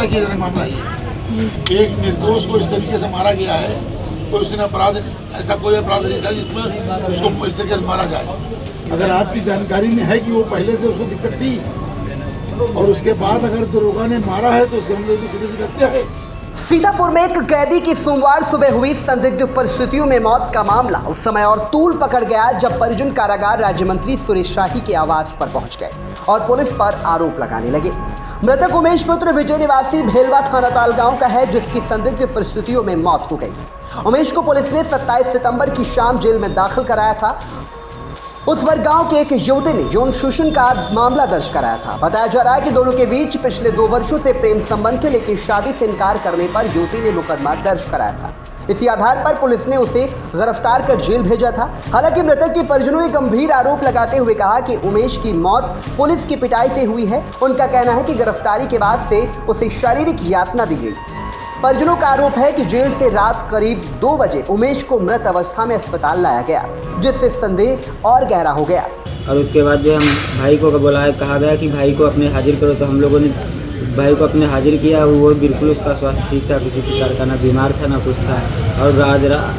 हत्या किए जाने का मामला है। एक निर्दोष को इस तरीके से मारा गया है, तो उसने अपराध, ऐसा कोई अपराध नहीं था जिसमें उसको इस तरीके से मारा जाए। अगर आपकी जानकारी में है कि वो पहले से उसको दिक्कत थी और उसके बाद अगर दरोगा ने मारा है तो समझो तो सीधे सीधे हत्या है। सीतापुर में एक कैदी की सोमवार सुबह हुई संदिग्ध परिस्थितियों में मौत का मामला उस समय और तूल पकड़ गया जब परिजन कारागार राज्य मंत्री सुरेश शाही के आवास पर पहुंच गए और पुलिस पर आरोप लगाने लगे। मृतक उमेश पुत्र विजय निवासी भेलवा थाना तालगांव का है, जिसकी संदिग्ध परिस्थितियों में मौत हो गई। उमेश को पुलिस ने 27 सितंबर की शाम जेल में दाखिल कराया था। उस पर गांव के एक युवती ने यौन शोषण का मामला दर्ज कराया था। बताया जा रहा है कि दोनों के बीच पिछले 2 वर्षों से प्रेम संबंध थे, लेकिन शादी से इनकार करने पर युवती ने मुकदमा दर्ज कराया था। इसी आधार पर पुलिस ने उसे गिरफ्तार कर जेल भेजा था। हालांकि मृतक के परिजनों ने गंभीर आरोप लगाते हुए कहा कि उमेश की मौत पुलिस की पिटाई से हुई है। उनका कहना है कि गिरफ्तारी के बाद से उसे शारीरिक यातना दी गई। परिजनों का आरोप है कि जेल से रात करीब 2 बजे उमेश को मृत अवस्था में अस्पताल लाया गया, जिससे संदेह और गहरा हो गया। और उसके बाद जो हम भाई को बुलाया, कहा गया कि भाई को अपने हाजिर करो, तो हम लोगों ने भाई को अपने हाजिर किया। वो बिल्कुल उसका स्वास्थ्य ठीक था, किसी प्रकार का ना बीमार था ना कुछ था। और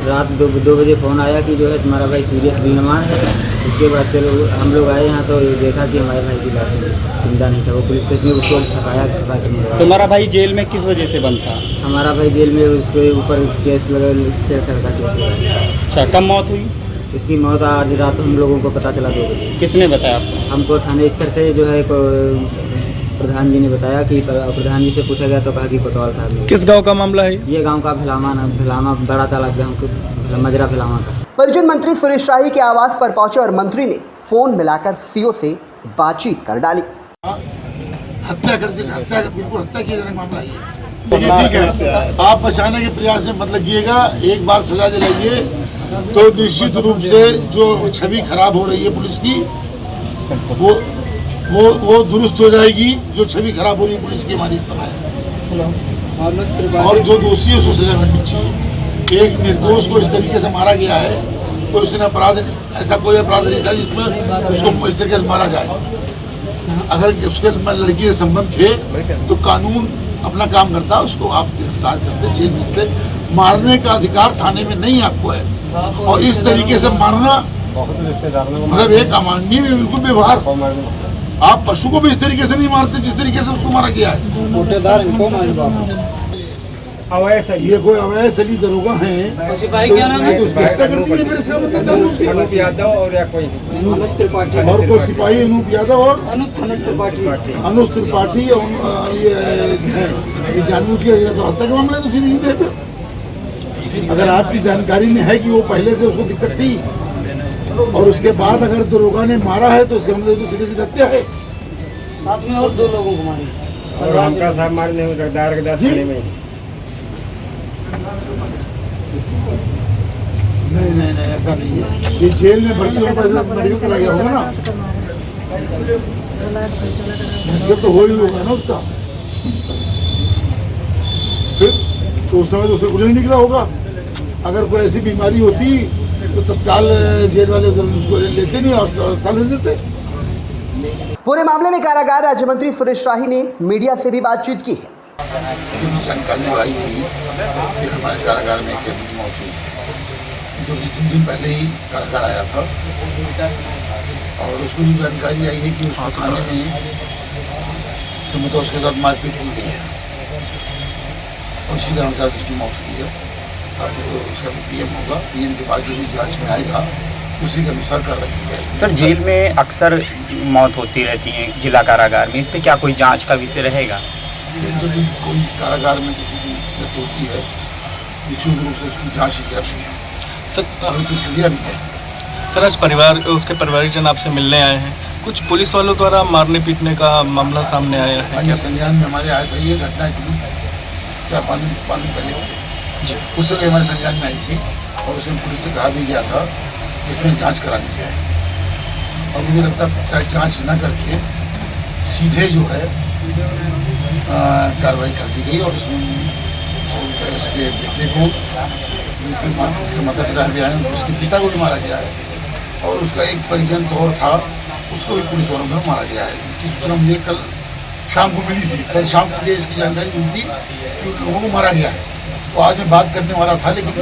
रात 2 बजे फ़ोन आया कि जो है तुम्हारा भाई सीरियस बीमार है। उसके बाद चलो हम लोग आए यहाँ तो देखा कि हमारे भाई की लाश जिंदा नहीं था। वो पुलिस ने उसको थकाया। तुम्हारा भाई जेल में किस वजह से बंद था? हमारा भाई जेल में उसके ऊपर केस लगा, छेड़छाड़ का केस लगा। अच्छा, कब मौत हुई? उसकी मौत आज रात हम लोगों को पता चला 2 बजे। किसने बताया आपको? हमको थाने स्तर से जो है प्रधान जी ने बताया कि प्रधान जी से पूछा गया तो कहा कि कोतवाल साहब ने। किस गांव का मामला है? ये गांव का भिलामा बड़ा तालाब गाँव मजरा भिलामा का। परिजन मंत्री सुरेश शाही के आवास पर पहुंचे और मंत्री ने फोन मिलाकर सीओ से बातचीत कर डाली। हत्या बिल्कुल हत्या किए जाने का मामला है। ठीक है, आप बचाने के प्रयास में मत लगिएगा। एक बार सजा दिलाइए तो निश्चित रूप से जो छवि खराब हो रही है पुलिस की वो दुरुस्त हो जाएगी। जो छवि खराब हो रही है पुलिस की हमारी इस समय, और जो दोषी है उसको सजा मिलनी चाहिए। एक निर्दोष को इस तरीके से मारा गया है, तो उसने अपराध, ऐसा कोई अपराध नहीं था जिसमें उसको इस तरीके से मारा जाए। अगर उसके लड़की के संबंध थे तो कानून अपना काम करता, उसको आप गिरफ्तार करते, जेल भेजते। मारने का अधिकार थाने में नहीं आपको है, और इस तरीके से मारना मतलब एक अमानवीय बिल्कुल व्यवहार। आप पशु को भी इस तरीके से नहीं मारते जिस तरीके से उसको मारा गया है। ये कोई अवैध सली दरोगा है तो उसकी हत्या कर दी है मेरे सामने। और कोई सिपाही अनूप यादव और अनुज त्रिपाठी ये जानबूझ के तो हत्या का मामला तो सीधे सीधे। अगर आपकी जानकारी में है कि वो पहले से उसको दिक्कत थी और उसके बाद अगर दरोगा ने मारा है तो समझो तो सीधे सीधे हत्या है। साथ में और 2 लोगों को मारे और हमका साहब मारने में नहीं ऐसा नहीं है। ये जेल में भर्ती होने पर मेडिकल करा गया होगा ना, मेडिकल तो हो ही होगा ना उसका। फिर तो उस समय तो उससे कुछ नहीं निकला होगा। अगर कोई ऐसी बीमारी होती तो तत्काल जेल वाले उसको लेते नहीं, अस्पताल भेज देते। पूरे मामले में कारागार राज्य मंत्री सुरेश शाही ने मीडिया से भी बातचीत की है। जानकारी आई थी कि हमारे कारागार में एक कैदी की मौत हुई, जो कि 3 दिन पहले ही कारागार आया था, और उसमें भी जानकारी आई है कि उसको थाने में समझो उसके साथ मारपीट की गई है, और इसी कारण से उसकी मौत हुई है। अब उसका जो पीएम होगा, पीएम के बाद जो भी जांच में आएगा उसी के अनुसार कार्रवाई की जाएगी। सर, जेल में अक्सर मौत होती रहती है जिला कारागार में, इस पे क्या कोई जांच का विषय रहेगा? जब भी कोई कारागार में किसी की मृत्यु होती है निश्चित रूप से उसकी जाँच की जाती है। सर, प्रक्रिया भी है। सर, आज उसके परिवारजन आपसे मिलने आए हैं। कुछ पुलिस वालों द्वारा मारने पीटने का मामला सामने आया है। ये संज्ञान में हमारे आया था। ये घटना की 4-5 दिन पहले की है जी। उस समय हमारे संज्ञान में आई थी, और उसमें पुलिस से कहा भी गया था इसमें जांच करानी जाए। और मुझे लगता है शायद जांच न करके सीधे जो है कार्रवाई कर दी गई, और इसमें उसके बेटे को, उसके माता पिता भी आए, उसके पिता को भी मारा गया है, और उसका एक परिजन तो और था, उसको भी पुलिस वालों में मारा गया है। इसकी सूचना मुझे कल शाम को मिली थी। कल शाम को मुझे इसकी जानकारी मिली थी कि उन लोगों को मारा गया है। तो आज मैं बात करने वाला था, लेकिन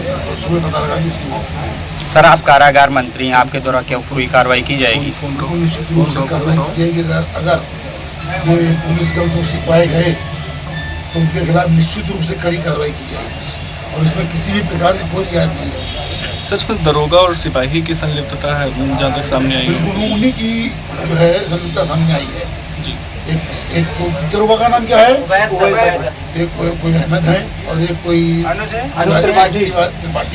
सुबह पता लगा कि उसकी मौत हो गई। सर, आप कारागार मंत्री हैं, आपके द्वारा क्या कोई कार्रवाई की जाएगी? बिल्कुल निश्चित रूप से कार्रवाई की जाएगी। अगर ये पुलिस का दोषी पाए गए तो उनके खिलाफ निश्चित रूप से कड़ी कार्रवाई की जाएगी और इसमें किसी भी प्रकार की कोई रियायत नहीं है। सच में दरोगा और सिपाही की संलिप्तता है जहाँ तक सामने आई है। बिल्कुल उन्हीं की जो है संलिप्तता सामने आई है जी। एक तो दरोगा का नाम क्या है? एक कोई अहमद है और एक कोई अनुज त्रिपाठी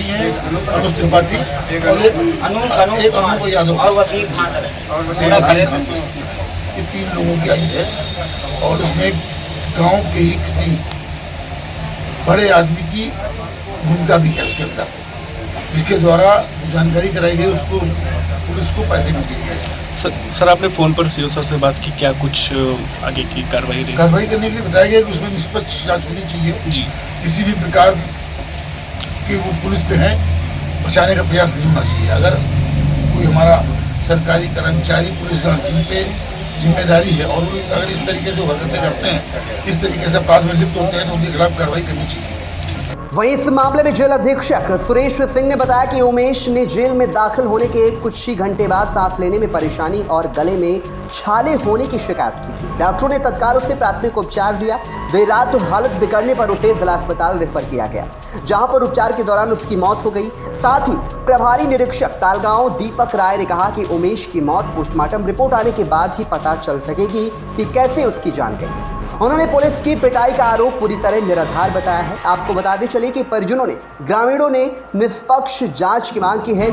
है, अनुज त्रिपाठी, और एक अनु यादव और वसीम खान। ये 3 लोगों की आई है और उसमें गांव के ही किसी बड़े आदमी की भूमिका भी है उसके अंदर, जिसके द्वारा जो जानकारी कराई गई उसको पुलिस को पैसे भी दिए गए। सर आपने फ़ोन पर सीओ सर से बात की, क्या कुछ आगे की कार्रवाई रही? कार्रवाई करने के लिए बताया गया कि उसमें निष्पक्ष जांच होनी चाहिए जी। किसी भी प्रकार की वो पुलिस पे है बचाने का प्रयास नहीं होना चाहिए। अगर कोई हमारा सरकारी कर्मचारी पुलिसकर्म जिन पे जिम्मेदारी है और अगर इस तरीके से हरकतें करते हैं, इस तरीके से अपराध में लिप्त होते हैं तो उनके खिलाफ कार्रवाई करनी चाहिए। वहीं इस मामले में जेल अधीक्षक सुरेश सिंह ने बताया कि उमेश ने जेल में दाखिल होने के कुछ ही घंटे बाद सांस लेने में परेशानी और गले में छाले होने की शिकायत की थी। डॉक्टरों ने तत्काल उसे प्राथमिक उपचार दिया। देर रात हालत बिगड़ने पर उसे जिला अस्पताल रेफर किया गया, जहां पर उपचार के दौरान उसकी मौत हो गई। साथ ही प्रभारी निरीक्षक तालगांव दीपक राय ने कहा कि उमेश की मौत पोस्टमार्टम रिपोर्ट आने के बाद ही पता चल सकेगी कि कैसे उसकी जान गई। उन्होंने पुलिस की पिटाई का आरोप पूरी तरह निराधार बताया है। आपको बताते चले कि परिजनों ने ग्रामीणों ने निष्पक्ष जांच की मांग की है।